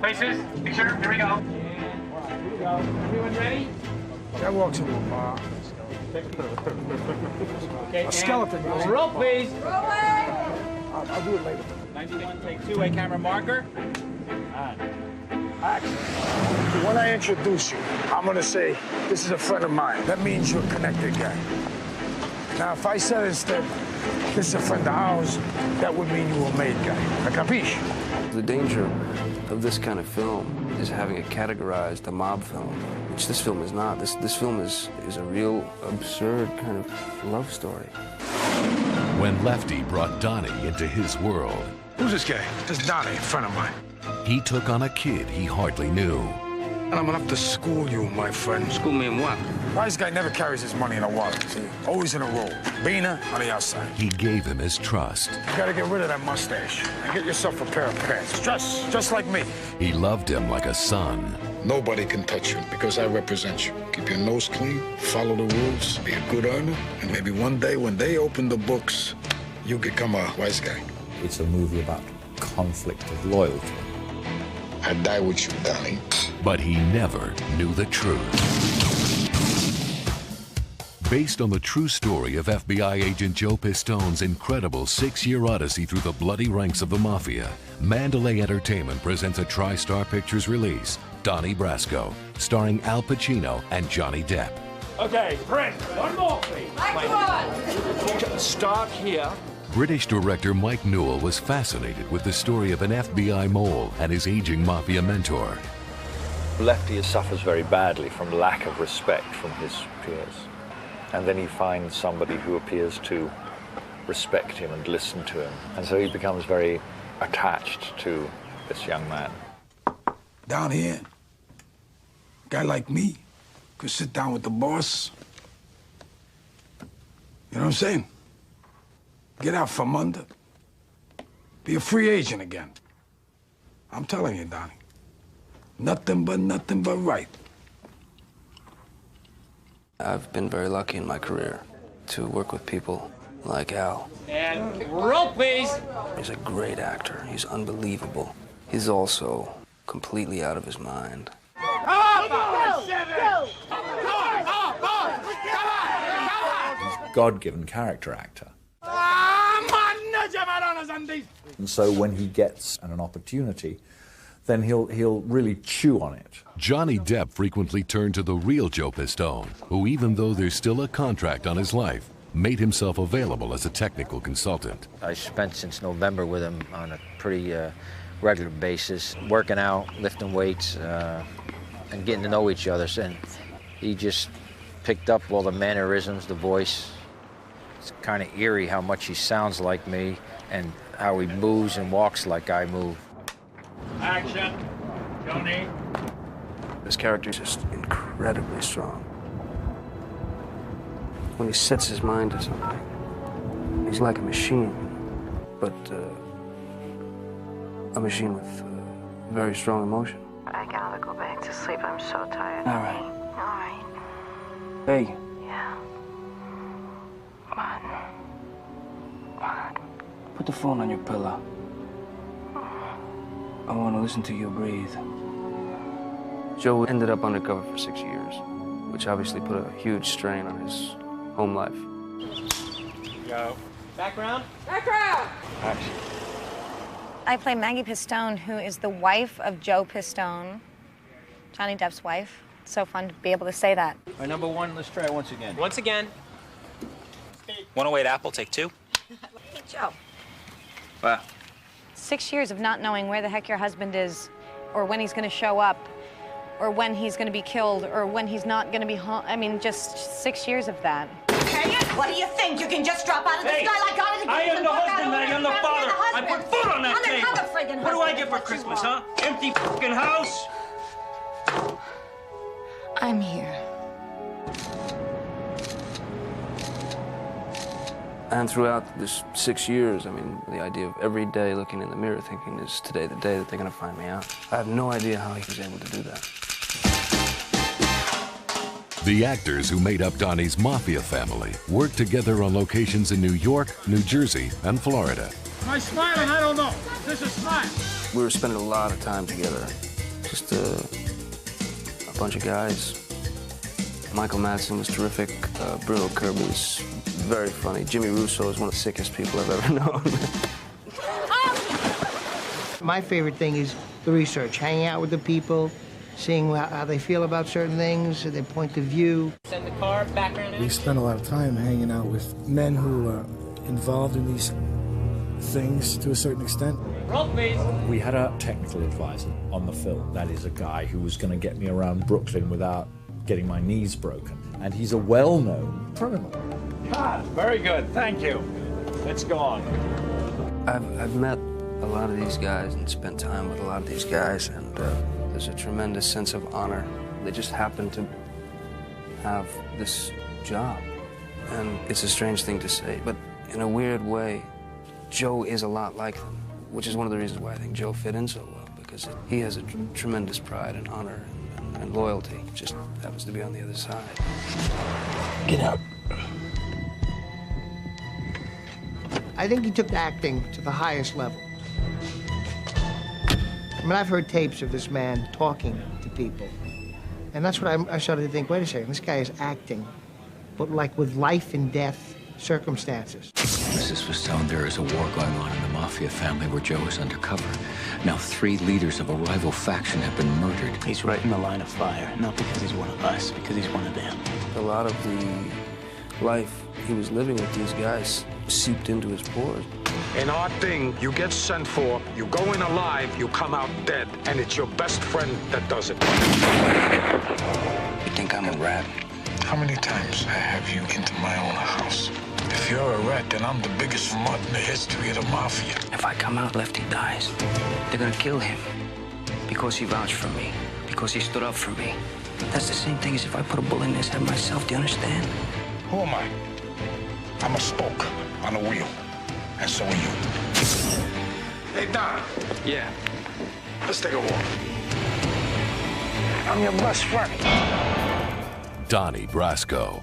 Places, picture, here we go. And here we go. Everyone ready? Guy walks into a bar. Okay, A skeleton. Roll, please. I'll do it later. 91, take 2, a camera marker. Action. When I introduce you, I'm gonna say, this is a friend of mine. That means you're a connected guy. Now, if I said instead, this is a friend of ours, that would mean you were a made guy. A capiche? The danger of this kind of film is having it categorized a mob film, which this film is not. This film is a real absurd kind of love story. When Lefty brought Donnie into his world, Who's this guy? This is Donnie, a friend of mine. he took on a kid he hardly knew. And I'm gonna have to school you, my friend. School me in what? Wise guy never carries his money in a wallet, see? Always in a roll. Bina on the outside. He gave him his trust. You gotta get rid of that mustache and get yourself a pair of pants. Just like me. He loved him like a son. Nobody can touch you because I represent you. Keep your nose clean, follow the rules, be a good earner, and maybe one day when they open the books, you become a wise guy. It's a movie about conflict of loyalty. I die with you, Donnie. But he never knew the truth. Based on the true story of FBI agent Joe Pistone's incredible 6-year odyssey through the bloody ranks of the Mafia, Mandalay Entertainment presents a TriStar Pictures release, Donnie Brasco, starring Al Pacino and Johnny Depp. Okay, Brent, one more, please. Start here. British director Mike Newell was fascinated with the story of an FBI mole and his aging Mafia mentor. Lefty suffers very badly from lack of respect from his peers. And then he finds somebody who appears to respect him and listen to him. And so he becomes very attached to this young man. Down here, a guy like me could sit down with the boss. You know what I'm saying? Get out from under. Be a free agent again. I'm telling you, Donnie. Nothing but right. I've been very lucky in my career to work with people like Al. And roll, please. He's a great actor. He's unbelievable. He's also completely out of his mind. He's a God-given character actor. And so when he gets an opportunity, then he'll really chew on it. Johnny Depp frequently turned to the real Joe Pistone, who, even though there's still a contract on his life, made himself available as a technical consultant. I spent since November with him on a pretty regular basis, working out, lifting weights, and getting to know each other. And he just picked up all the mannerisms, the voice. It's kind of eerie how much he sounds like me and how he moves and walks like I move. Action. Johnny. His character is just incredibly strong. When he sets his mind to something, he's like a machine, but a machine with very strong emotion. I gotta go back to sleep. I'm so tired. All right. All right. Hey. Yeah. What? What? Put the phone on your pillow. I want to listen to you breathe. Joe ended up undercover for 6 years, which obviously put a huge strain on his home life. Go. Background. Background! Action. I play Maggie Pistone, who is the wife of Joe Pistone, Johnny Depp's wife. It's so fun to be able to say that. All right, number one, let's try once again. Once again. 108 Apple, take 2. Hey, Joe. Wow. 6 years of not knowing where the heck your husband is, or when he's going to show up, or when he's going to be killed, or when he's not going to be home. I mean, just 6 years of that. Hey, what do you think? You can just drop out of the sky like God is I am the husband, I am the father. I put food on that table. What do I get for Christmas, huh? Empty fucking house? I'm here. And throughout this 6 years, I mean, the idea of every day looking in the mirror thinking, is today the day that they're going to find me out? I have no idea how he was able to do that. The actors who made up Donnie's Mafia family worked together on locations in New York, New Jersey, and Florida. Am I smiling? I don't know. This is smile. We were spending a lot of time together, Just a bunch of guys. Michael Madsen was terrific. Bruno Kirby was very funny. Jimmy Russo is one of the sickest people I've ever known. My favorite thing is the research, hanging out with the people, seeing how they feel about certain things, their point of view. Send the car back around. We spend a lot of time hanging out with men who are involved in these things to a certain extent. Roll, please. We had a technical advisor on the film. That is a guy who was going to get me around Brooklyn without getting my knees broken. And he's a well-known criminal. Cut. Very good. Thank you. Let's go on. I've met a lot of these guys and spent time with a lot of these guys, and there's a tremendous sense of honor. They just happen to have this job. And it's a strange thing to say, but in a weird way, Joe is a lot like them, which is one of the reasons why I think Joe fit in so well, because he has a tremendous pride and honor and loyalty. Just happens to be on the other side. Get out. I think he took acting to the highest level. I mean, I've heard tapes of this man talking to people, and that's what I started to think, wait a second, this guy is acting, but like with life and death circumstances. Mrs. was telling there is a war going on in the Mafia family where Joe is undercover. Now 3 leaders of a rival faction have been murdered. He's right in the line of fire, not because he's one of us, because he's one of them. A lot of the life he was living with these guys seeped into his pores. In our thing, you get sent for, you go in alive, you come out dead, and it's your best friend that does it. You think I'm a rat? How many times have you into my own house? If you're a rat, then I'm the biggest mutt in the history of the Mafia. If I come out, Lefty dies. They're gonna kill him. Because he vouched for me. Because he stood up for me. That's the same thing as if I put a bullet in his head myself, do you understand? Who am I? I'm a spoke on a wheel. And so are you. Hey, Don. Yeah. Let's take a walk. I'm your best friend. Donnie Brasco.